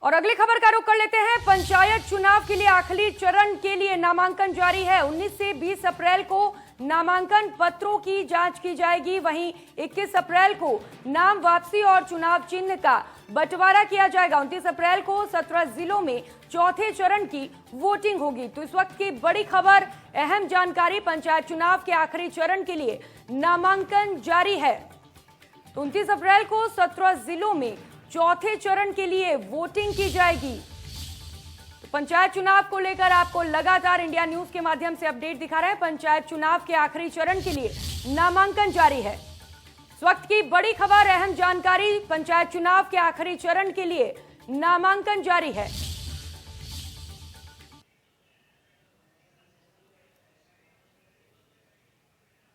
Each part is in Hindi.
और अगली खबर का रुख कर लेते हैं। पंचायत चुनाव के लिए आखिरी चरण के लिए नामांकन जारी है। 19 से 20 अप्रैल को नामांकन पत्रों की जांच की जाएगी। वहीं 21 अप्रैल को नाम वापसी और चुनाव चिन्ह का बंटवारा किया जाएगा। 29 अप्रैल को 17 जिलों में चौथे चरण की वोटिंग होगी। तो इस वक्त की बड़ी खबर, अहम जानकारी, पंचायत चुनाव के आखिरी चरण के लिए नामांकन जारी है। 29 अप्रैल को 17 जिलों में चौथे चरण के लिए वोटिंग की जाएगी। तो पंचायत चुनाव को लेकर आपको लगातार इंडिया न्यूज के माध्यम से अपडेट दिखा रहे हैं। पंचायत चुनाव के आखिरी चरण के लिए नामांकन जारी है। इस वक्त की बड़ी खबर, अहम जानकारी, पंचायत चुनाव के आखिरी चरण के लिए नामांकन जारी है।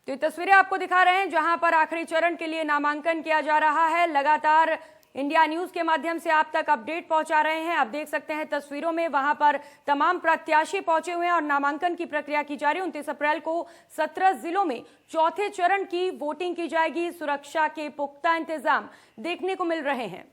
तो ये तस्वीरें आपको दिखा रहे हैं जहां पर आखिरी चरण के लिए नामांकन किया जा रहा है। लगातार इंडिया न्यूज के माध्यम से आप तक अपडेट पहुंचा रहे हैं। आप देख सकते हैं तस्वीरों में, वहां पर तमाम प्रत्याशी पहुंचे हुए हैं और नामांकन की प्रक्रिया की जा रही है। 29 अप्रैल को 17 जिलों में चौथे चरण की वोटिंग की जाएगी। सुरक्षा के पुख्ता इंतजाम देखने को मिल रहे हैं।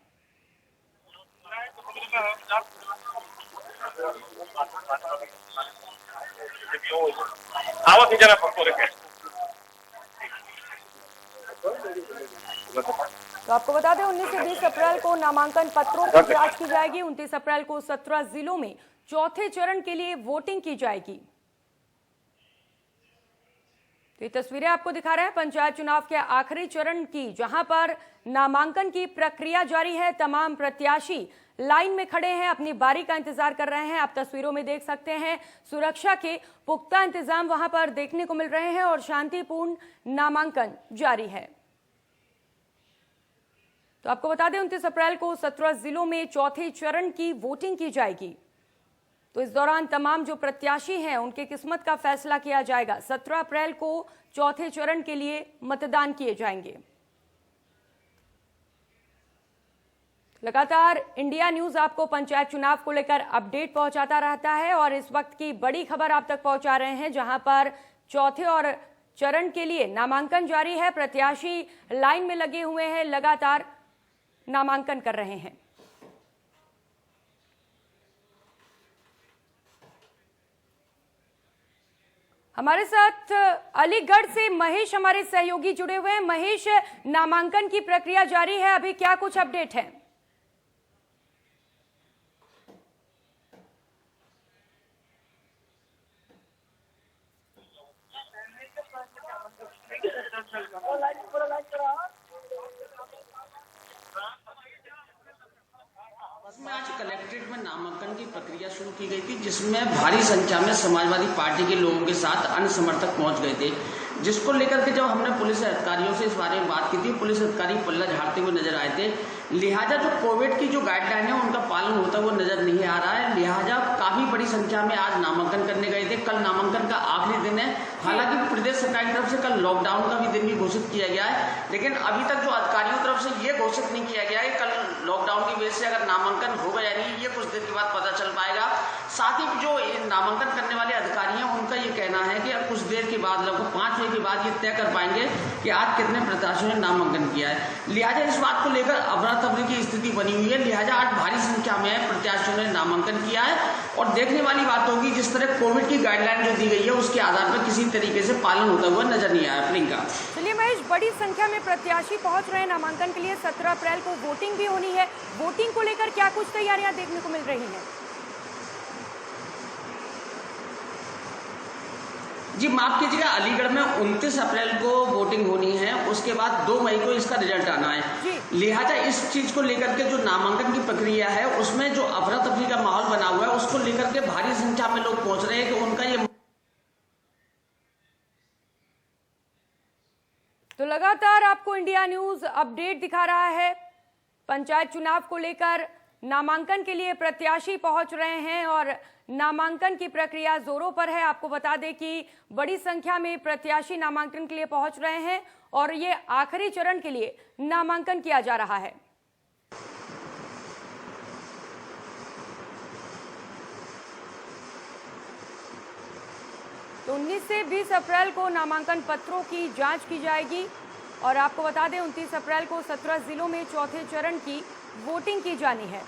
तो आपको बता दें, 19 से 20 अप्रैल को नामांकन पत्रों की जांच की जाएगी। 29 अप्रैल को 17 जिलों में चौथे चरण के लिए वोटिंग की जाएगी। तो ये तस्वीरें आपको दिखा रहे हैं पंचायत चुनाव के आखिरी चरण की, जहां पर नामांकन की प्रक्रिया जारी है। तमाम प्रत्याशी लाइन में खड़े हैं, अपनी बारी का इंतजार कर रहे हैं। आप तस्वीरों में देख सकते हैं सुरक्षा के पुख्ता इंतजाम वहां पर देखने को मिल रहे हैं और शांतिपूर्ण नामांकन जारी है। तो आपको बता दें, 29 अप्रैल को 17 जिलों में चौथे चरण की वोटिंग की जाएगी। तो इस दौरान तमाम जो प्रत्याशी हैं उनके किस्मत का फैसला किया जाएगा। 17 अप्रैल को चौथे चरण के लिए मतदान किए जाएंगे। लगातार इंडिया न्यूज आपको पंचायत चुनाव को लेकर अपडेट पहुंचाता रहता है और इस वक्त की बड़ी खबर आप तक पहुंचा रहे हैं, जहां पर चौथे और चरण के लिए नामांकन जारी है। प्रत्याशी लाइन में लगे हुए हैं, लगातार नामांकन कर रहे हैं। हमारे साथ अलीगढ़ से महेश हमारे सहयोगी जुड़े हुए हैं। महेश, नामांकन की प्रक्रिया जारी है, अभी क्या कुछ अपडेट है? आज कलेक्ट्रेट में नामांकन की प्रक्रिया शुरू की गई थी, जिसमें भारी संख्या में समाजवादी पार्टी के लोगों के साथ अन्य समर्थक पहुंच गए थे, जिसको लेकर के जब हमने पुलिस अधिकारियों से इस बारे में बात की थी, पुलिस अधिकारी पल्ला झाड़ते हुए नजर आए थे। लिहाजा जो कोविड की जो गाइडलाइन है उनका पालन होता हुआ नजर नहीं आ रहा है। लिहाजा काफी बड़ी संख्या में आज नामांकन करने गए थे। कल नामांकन का आखिरी दिन है। हालांकि प्रदेश सरकार की तरफ से कल लॉकडाउन का भी दिन भी घोषित किया गया है, लेकिन अभी तक जो अधिकारियों की तरफ से ये घोषित नहीं किया गया है कल लॉकडाउन की वजह से अगर नामांकन होगा या नहीं, ये कुछ देर के बाद पता चल पाएगा। साथ ही जो नामांकन करने वाले अधिकारी हैं उनका ये कहना है कि कुछ देर के बाद, लगभग 5 बजे के बाद ये तय कर पाएंगे कि आज कितने प्रत्याशियों ने नामांकन किया है। लिहाजा इस बात को लेकर अफरा तफरी की स्थिति बनी हुई है। लिहाजा आज भारी संख्या में प्रत्याशियों ने नामांकन किया है और देखने वाली बात होगी, जिस तरह कोविड की गाइडलाइन जो दी गई है उसके आधार पर किसी तरीके से पालन होता हुआ नजर नहीं आया। प्रियंका, चलिए महेश, बड़ी संख्या में प्रत्याशी पहुंच रहे हैं नामांकन के लिए। 17 अप्रैल को वोटिंग भी होनी है। वोटिंग को लेकर क्या कुछ तैयारियां देखने को मिल रही हैं? जी माफ कीजिएगा, अलीगढ़ में 29 अप्रैल को वोटिंग होनी है, उसके बाद 2 मई को इसका रिजल्ट आना है। लिहाजा इस चीज को लेकर के जो नामांकन की प्रक्रिया है उसमें जो अफरा तफरी का माहौल बना हुआ है उसको लेकर के भारी संख्या में लोग पहुंच रहे हैं कि उनका ये। तो लगातार आपको इंडिया न्यूज अपडेट दिखा रहा है। पंचायत चुनाव को लेकर नामांकन के लिए प्रत्याशी पहुंच रहे हैं और नामांकन की प्रक्रिया जोरों पर है। आपको बता दें कि बड़ी संख्या में प्रत्याशी नामांकन के लिए पहुंच रहे हैं और ये आखिरी चरण के लिए नामांकन किया जा रहा है। तो 19 से 20 अप्रैल को नामांकन पत्रों की जांच की जाएगी और आपको बता दें 29 अप्रैल को 17 जिलों में चौथे चरण की वोटिंग की जानी है।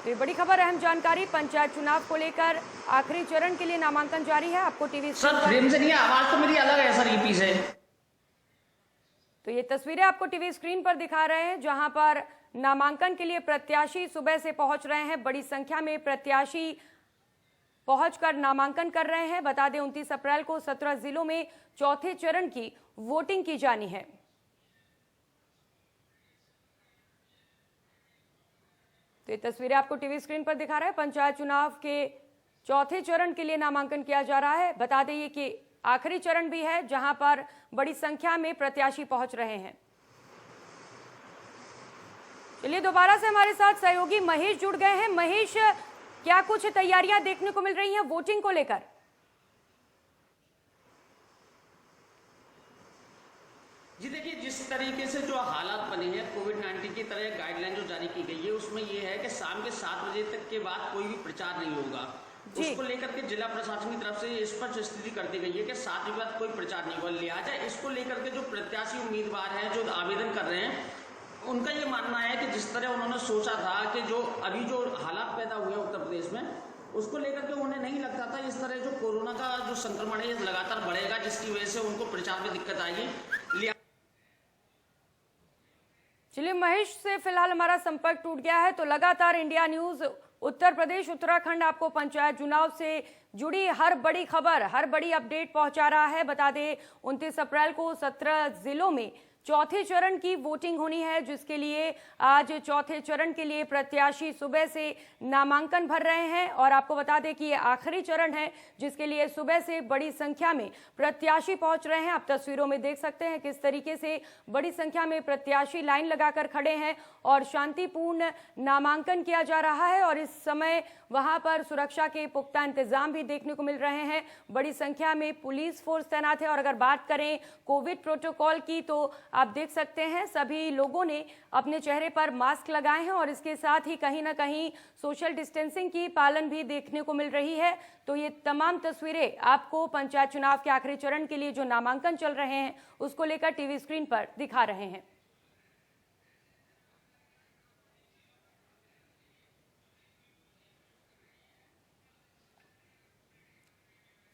तो ये बड़ी खबर, अहम जानकारी, पंचायत चुनाव को लेकर आखिरी चरण के लिए नामांकन जारी है। आपको टीवी सर फ्रेम से नहीं है, आवाज तो मेरी अलग है सर, ये पीछे। तो ये तस्वीरें आपको टीवी स्क्रीन पर दिखा रहे हैं, जहां पर नामांकन के लिए प्रत्याशी सुबह से पहुंच रहे हैं। बड़ी संख्या में प्रत्याशी पहुंचकर नामांकन कर रहे हैं। बता दें 29 अप्रैल को 17 जिलों में चौथे चरण की वोटिंग की जानी है। तो ये तस्वीरें आपको टीवी स्क्रीन पर दिखा रहे हैं। पंचायत चुनाव के चौथे चरण के लिए नामांकन किया जा रहा है। बता दें कि आखिरी चरण भी है, जहां पर बड़ी संख्या में प्रत्याशी पहुंच रहे हैं। चलिए दोबारा से हमारे साथ सहयोगी महेश जुड़ गए हैं। महेश, क्या कुछ तैयारियां देखने को मिल रही हैं वोटिंग को लेकर? जी देखिए, जिस तरीके से जो हालात बने हैं, कोविड-19 की तरह गाइडलाइन जो जारी की गई है, उसमें ये है कि शाम के 7 बजे तक के बाद कोई भी प्रचार नहीं होगा। उसको लेकर के जिला प्रशासन की तरफ से स्पष्ट स्थिति कर दी गई है कि 7 बजे बाद कोई प्रचार नहीं होगा। लिहाजा इसको लेकर के जो प्रत्याशी उम्मीदवार हैं, जो आवेदन कर रहे हैं, उनका ये मानना है कि जिस तरह उन्होंने सोचा था कि जो अभी जो हालात पैदा हुए उत्तर प्रदेश में, उसको लेकर के उन्हें नहीं लगता था इस तरह जो कोरोना का जो संक्रमण है लगातार बढ़ेगा, जिसकी वजह से उनको प्रचार में दिक्कत आएगी। चलिए महेश से फिलहाल हमारा संपर्क टूट गया है, तो लगातार इंडिया न्यूज उत्तर प्रदेश उत्तराखंड आपको पंचायत चुनाव से जुड़ी हर बड़ी खबर, हर बड़ी अपडेट पहुंचा रहा है। बता दें 29 अप्रैल को 17 जिलों में चौथे चरण की वोटिंग होनी है, जिसके लिए आज चौथे चरण के लिए प्रत्याशी सुबह से नामांकन भर रहे हैं। और आपको बता दें कि ये आखिरी चरण है, जिसके लिए सुबह से बड़ी संख्या में प्रत्याशी पहुंच रहे हैं। आप तस्वीरों में देख सकते हैं किस तरीके से बड़ी संख्या में प्रत्याशी लाइन लगाकर खड़े हैं और शांतिपूर्ण नामांकन किया जा रहा है। और इस समय वहां पर सुरक्षा के पुख्ता इंतजाम भी देखने को मिल रहे हैं। बड़ी संख्या में पुलिस फोर्स तैनात है। और अगर बात करें कोविड प्रोटोकॉल की, तो आप देख सकते हैं सभी लोगों ने अपने चेहरे पर मास्क लगाए हैं और इसके साथ ही कहीं ना कहीं सोशल डिस्टेंसिंग की पालन भी देखने को मिल रही है। तो ये तमाम तस्वीरें आपको पंचायत चुनाव के आखिरी चरण के लिए जो नामांकन चल रहे हैं उसको लेकर टीवी स्क्रीन पर दिखा रहे हैं।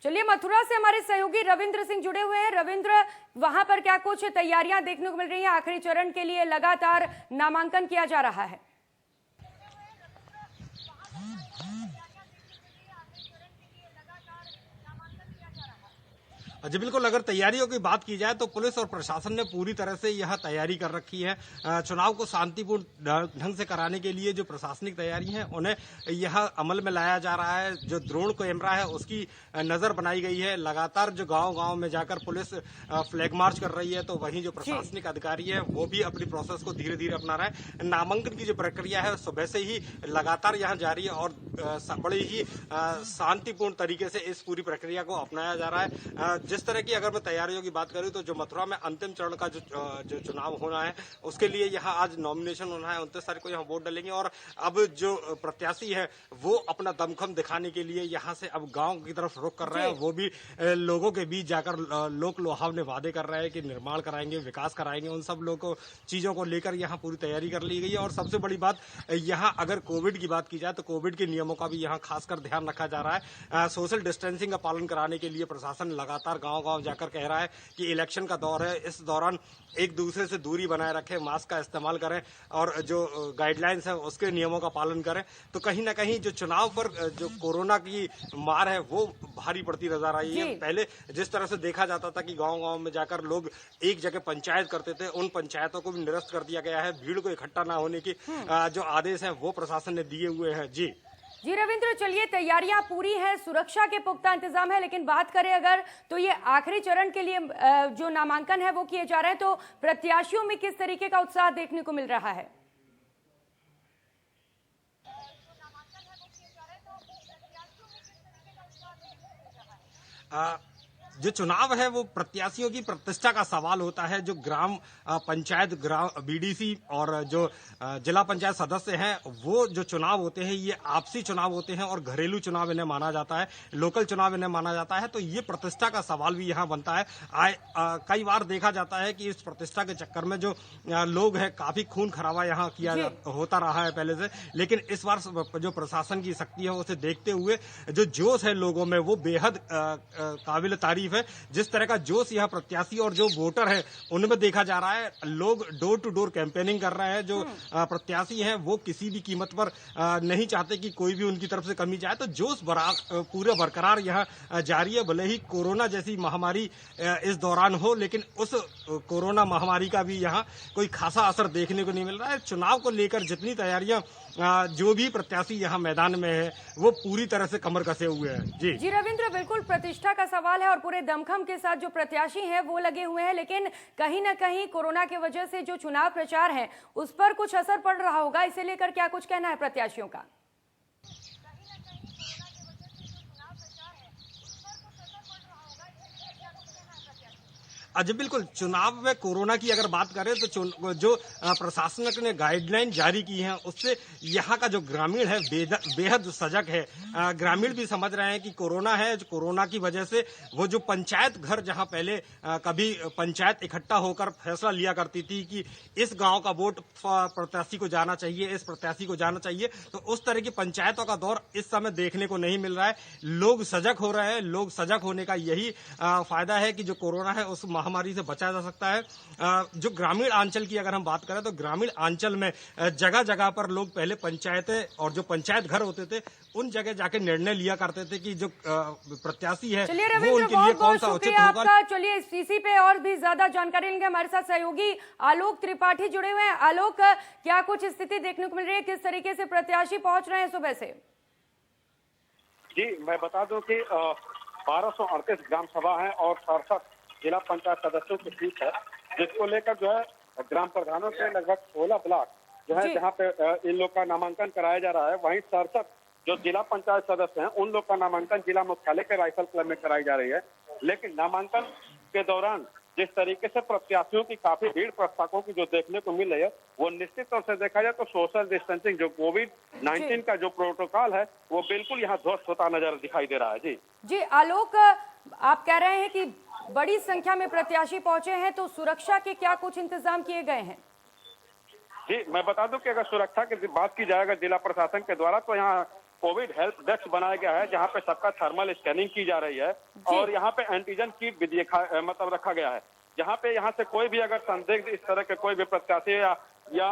चलिए मथुरा से हमारे सहयोगी रविंद्र सिंह जुड़े हुए हैं। रविंद्र, वहां पर क्या कुछ तैयारियां देखने को मिल रही हैं? आखिरी चरण के लिए लगातार नामांकन किया जा रहा है। जी बिल्कुल, अगर तैयारियों की बात की जाए तो पुलिस और प्रशासन ने पूरी तरह से यह तैयारी कर रखी है। चुनाव को शांतिपूर्ण ढंग से कराने के लिए जो प्रशासनिक तैयारी है उन्हें यह अमल में लाया जा रहा है। जो ड्रोन कैमरा है उसकी नजर बनाई गई है। लगातार जो गांव-गांव में जाकर पुलिस फ्लैग मार्च कर रही है, तो वहीं जो प्रशासनिक अधिकारी है वो भी अपनी प्रोसेस को धीरे धीरे अपना रहा है। नामांकन की जो प्रक्रिया है सुबह से ही लगातार यहाँ जारी है और बड़ी ही शांतिपूर्ण तरीके से इस पूरी प्रक्रिया को अपनाया जा रहा है। जिस तरह की अगर मैं तैयारियों की बात करूं तो जो मथुरा में अंतिम चरण का जो चुनाव होना है उसके लिए यहाँ आज नॉमिनेशन होना है। 29 तारीख को यहाँ वोट डालेंगे और अब जो प्रत्याशी है वो अपना दमखम दिखाने के लिए यहाँ से अब गांव की तरफ रुख कर रहे हैं। वो भी लोगों के बीच जाकर लोक लुभावने वादे कर रहे हैं कि निर्माण कराएंगे, विकास कराएंगे। उन सब लोगों चीजों को लेकर यहाँ पूरी तैयारी कर ली गई है। और सबसे बड़ी बात यहाँ अगर कोविड की बात की जाए तो कोविड के नियमों का भी यहाँ खासकर ध्यान रखा जा रहा है। सोशल डिस्टेंसिंग का पालन कराने के लिए प्रशासन लगातार गांव-गांव जाकर कह रहा है कि इलेक्शन का दौर है, इस दौरान एक दूसरे से दूरी बनाए रखें, मास्क का इस्तेमाल करें और जो गाइडलाइंस है उसके नियमों का पालन करें। तो कहीं ना कहीं जो चुनाव पर जो कोरोना की मार है वो भारी पड़ती नजर आई है। पहले जिस तरह से देखा जाता था कि गांव-गांव में जाकर लोग एक जगह पंचायत करते थे, उन पंचायतों को भी निरस्त कर दिया गया है। भीड़ को इकट्ठा ना होने की जो आदेश है वो प्रशासन ने दिए हुए हैं। जी रविंद्र, चलिए तैयारियां पूरी हैं, सुरक्षा के पुख्ता इंतजाम है, लेकिन बात करें अगर तो ये आखिरी चरण के लिए जो नामांकन है वो किए जा रहे हैं, तो प्रत्याशियों में किस तरीके का उत्साह देखने को मिल रहा है? जो चुनाव है वो प्रत्याशियों की प्रतिष्ठा का सवाल होता है। जो ग्राम पंचायत, ग्राम बीडीसी और जो जिला पंचायत सदस्य हैं, वो जो चुनाव होते हैं ये आपसी चुनाव होते हैं और घरेलू चुनाव इन्हें माना जाता है, लोकल चुनाव इन्हें माना जाता है। तो ये प्रतिष्ठा का सवाल भी यहाँ बनता है। कई बार देखा जाता है कि इस प्रतिष्ठा के चक्कर में जो लोग हैं, काफी खून खराबा यहाँ होता रहा है पहले से, लेकिन इस बार जो प्रशासन की शक्ति है उसे देखते हुए जो जोश है लोगों में वो बेहद काबिल तारीफ है। जिस तरह का जोश यहाँ प्रत्याशी और जो वोटर है उनमें देखा जा रहा है, लोग डोर टू डोर कैंपेनिंग कर रहे हैं। जो प्रत्याशी हैं वो किसी भी कीमत पर नहीं चाहते कि कोई भी उनकी तरफ से कमी जाए। तो जोश पूरा बरकरार यहाँ जारी है। भले ही कोरोना जैसी महामारी इस दौरान हो, लेकिन उस कोरोना महामारी का भी यहाँ कोई खासा असर देखने को नहीं मिल रहा है। चुनाव को लेकर जितनी तैयारियां जो भी प्रत्याशी यहाँ मैदान में है वो पूरी तरह से कमर कसे हुए हैं। जी रविंद्र, बिल्कुल प्रतिष्ठा का सवाल है और पूरे दमखम के साथ जो प्रत्याशी हैं वो लगे हुए हैं, लेकिन कहीं ना कहीं कोरोना की वजह से जो चुनाव प्रचार है उस पर कुछ असर पड़ रहा होगा। इसे लेकर क्या कुछ कहना है प्रत्याशियों का? जी बिल्कुल, चुनाव में कोरोना की अगर बात करें तो जो प्रशासन ने गाइडलाइन जारी की है उससे यहाँ का जो ग्रामीण है बेहद सजग है। ग्रामीण भी समझ रहे हैं कि कोरोना है। कोरोना की वजह से वो जो पंचायत घर, जहाँ पहले कभी पंचायत इकट्ठा होकर फैसला लिया करती थी कि इस गांव का वोट प्रत्याशी को जाना चाहिए, इस प्रत्याशी को जाना चाहिए, तो उस तरह की पंचायतों का दौर इस समय देखने को नहीं मिल रहा है। लोग सजग हो रहे हैं। लोग सजग होने का यही फायदा है कि जो कोरोना है उस महामारी से बचा जा सकता है। जो ग्रामीण अंचल की अगर हम बात करें तो ग्रामीण अंचल में जगह जगह पर लोग पहले पंचायतें और जो पंचायत घर होते थे उन जगह जाके निर्णय लिया करते थे कि जो प्रत्याशी है वो उनके लिए कौन सा उचित होगा। चलिए इसी पे और भी ज्यादा जानकारी लेंगे। हमारे साथ सहयोगी आलोक त्रिपाठी जुड़े हुए हैं। आलोक, क्या कुछ स्थिति देखने को मिल रही है? किस तरीके से प्रत्याशी पहुंच रहे हैं सुबह से? जी, मैं बता दूं कि 1238 ग्राम सभा है और 67 जिला पंचायत सदस्यों की सीट है, जिसको लेकर जो है ग्राम प्रधानों के लगभग 16 ब्लॉक जो है जहाँ पे इन लोग का नामांकन कराया जा रहा है। वहीं 67 जो जिला पंचायत सदस्य हैं उन लोग का नामांकन जिला मुख्यालय के राइफल क्लब में कराई जा रही है। लेकिन नामांकन के दौरान जिस तरीके से प्रत्याशियों की काफी भीड़ प्रस्तावकों की जो देखने को मिल रही है, वो निश्चित तौर से देखा जाए तो सोशल डिस्टेंसिंग, जो कोविड-19 का जो प्रोटोकॉल है वो बिल्कुल यहाँ ध्वस्त होता नजर दिखाई दे रहा है। जी आलोक, आप कह रहे हैं कि बड़ी संख्या में प्रत्याशी पहुंचे हैं, तो सुरक्षा के क्या कुछ इंतजाम किए गए हैं? जी, मैं बता दूं कि अगर सुरक्षा की बात की जाएगा जिला प्रशासन के द्वारा तो यहाँ कोविड हेल्प डेस्क बनाया गया है, जहाँ पे सबका थर्मल स्कैनिंग की जा रही है और यहाँ पे एंटीजन किट भी मतलब रखा गया है, जहाँ पे यहाँ से कोई भी अगर संदिग्ध इस तरह के कोई भी प्रत्याशी या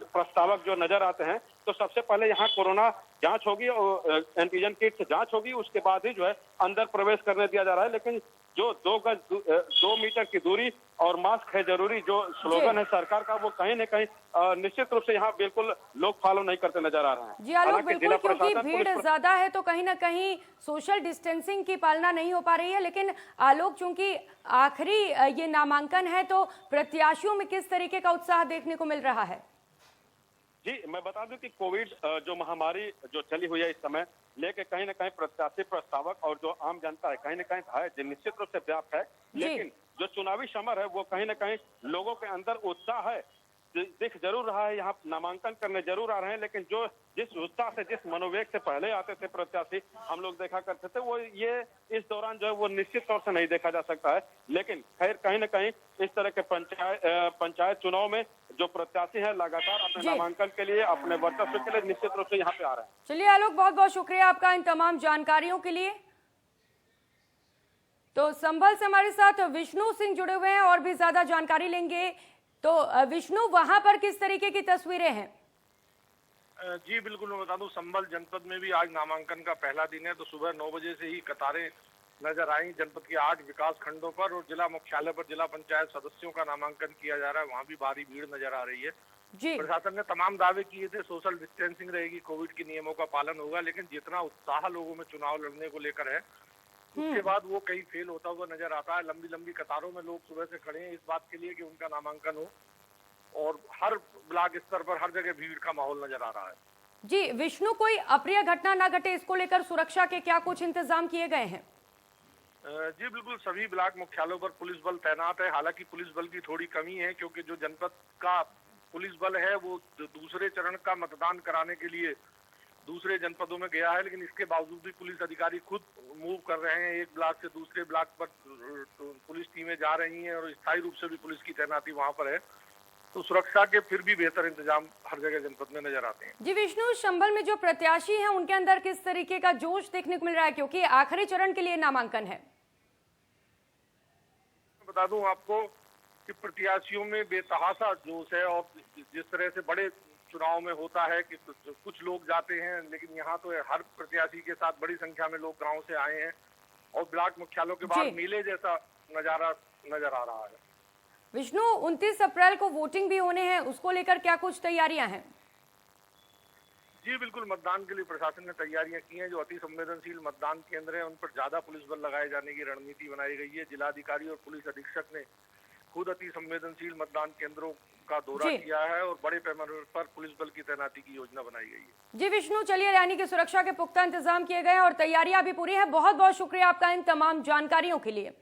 प्रस्तावक जो नजर आते हैं तो सबसे पहले यहाँ कोरोना जांच होगी और एंटीजन किट से जांच होगी, उसके बाद ही जो है अंदर प्रवेश करने दिया जा रहा है। लेकिन जो 2 मीटर की दूरी और मास्क है जरूरी जो स्लोगन है सरकार का, वो कहीं न कहीं निश्चित रूप से यहाँ बिल्कुल लोग फॉलो नहीं करते नजर आ रहे हैं। जी आलोक, बिल्कुल, क्योंकि भीड़ ज्यादा है तो कहीं ना कहीं सोशल डिस्टेंसिंग की पालना नहीं हो पा रही है। लेकिन आलोक, चूंकि आखिरी ये नामांकन है तो प्रत्याशियों में किस तरीके का उत्साह देखने को मिल रहा है? जी, मैं बता दूं कि कोविड जो महामारी जो चली हुई है इस समय लेके कहीं ना कहीं प्रत्याशी, प्रस्तावक और जो आम जनता है कहीं ना कहीं भय निश्चित रूप से व्याप्त है। लेकिन जो चुनावी समर है वो कहीं ना कहीं लोगों के अंदर उत्साह है दिख जरूर रहा है। यहाँ नामांकन करने जरूर आ रहे हैं, लेकिन जो जिस उत्साह से, जिस मनोवेग से पहले आते थे प्रत्याशी हम लोग देखा करते थे, वो ये इस दौरान जो है वो निश्चित तौर से नहीं देखा जा सकता है। लेकिन खैर कहीं ना कहीं इस तरह के पंचायत चुनाव में जो प्रत्याशी है लगातार अपने नामांकन के लिए, अपने वर्चस्व के लिए निश्चित रूप से यहाँ पे आ रहे हैं। चलिए आलोक, बहुत बहुत शुक्रिया आपका इन तमाम जानकारियों के लिए। तो संभल से हमारे साथ विष्णु सिंह जुड़े हुए हैं और भी ज्यादा जानकारी लेंगे। तो विष्णु, वहां पर किस तरीके की तस्वीरें हैं? जी बिल्कुल, मैं बता दूं संभल जनपद में भी आज नामांकन का पहला दिन है। तो सुबह 9 बजे से ही कतारें नजर आई जनपद के 8 विकास खंडों पर और जिला मुख्यालय पर जिला पंचायत सदस्यों का नामांकन किया जा रहा है। वहाँ भी भारी भीड़ नजर आ रही है। प्रशासन ने तमाम दावे किए थे, सोशल डिस्टेंसिंग रहेगी, कोविड के नियमों का पालन होगा, लेकिन जितना उत्साह लोगों में चुनाव लड़ने को लेकर है उसके बाद वो कहीं फेल होता हुआ नजर आता है। लंबी लंबी कतारों में लोग सुबह से खड़े हैं इस बात के लिए कि उनका नामांकन हो और हर ब्लॉक स्तर पर हर जगह भीड़ का माहौल नजर आ रहा है। जी विष्णु, कोई अप्रिय घटना ना घटे इसको लेकर सुरक्षा के क्या कुछ इंतजाम किए गए हैं? जी बिल्कुल, सभी ब्लॉक मुख्यालयों पर पुलिस बल तैनात है। हालांकि पुलिस बल की थोड़ी कमी है, क्योंकि जो जनपद का पुलिस बल है वो दूसरे चरण का मतदान कराने के लिए दूसरे जनपदों में गया है, लेकिन इसके बावजूद भी पुलिस अधिकारी खुद मूव कर रहे हैं। एक ब्लॉक से दूसरे ब्लॉक पर पुलिस टीमें जा रही हैं और स्थायी रूप से भी पुलिस की तैनाती वहां पर है। तो सुरक्षा के फिर भी बेहतर इंतजाम हर जगह जनपद में नजर आते हैं। जी विष्णु, संभल में जो प्रत्याशी हैं उनके अंदर किस तरीके का जोश देखने को मिल रहा है, क्योंकि आखिरी चरण के लिए नामांकन है? बता दूं आपको कि प्रत्याशियों में बेतहासा जोश है, और जिस तरह से बड़े चुनाव में होता है कि कुछ लोग जाते हैं, लेकिन यहाँ तो हर प्रत्याशी के साथ बड़ी संख्या में लोग गांव से आए हैं और ब्लॉक मुख्यालयों के बाद मेले जैसा नजारा नजर आ रहा है। विष्णु, 29 अप्रैल को वोटिंग भी होने हैं, उसको लेकर क्या कुछ तैयारियां हैं? जी बिल्कुल, मतदान के लिए प्रशासन ने तैयारियां की हैं। जो अति संवेदनशील मतदान केंद्र हैं उन पर ज्यादा पुलिस बल लगाए जाने की रणनीति बनाई गई है। जिलाधिकारी और पुलिस अधीक्षक ने खुद अति संवेदनशील मतदान केंद्रों का दौरा किया है और बड़े पैमाने पर पुलिस बल की तैनाती की योजना बनाई गई है। जी विष्णु, चलिए, रैली की सुरक्षा के पुख्ता इंतजाम किए गए हैं और तैयारियां भी पूरी है। बहुत बहुत शुक्रिया आपका इन तमाम जानकारियों के लिए।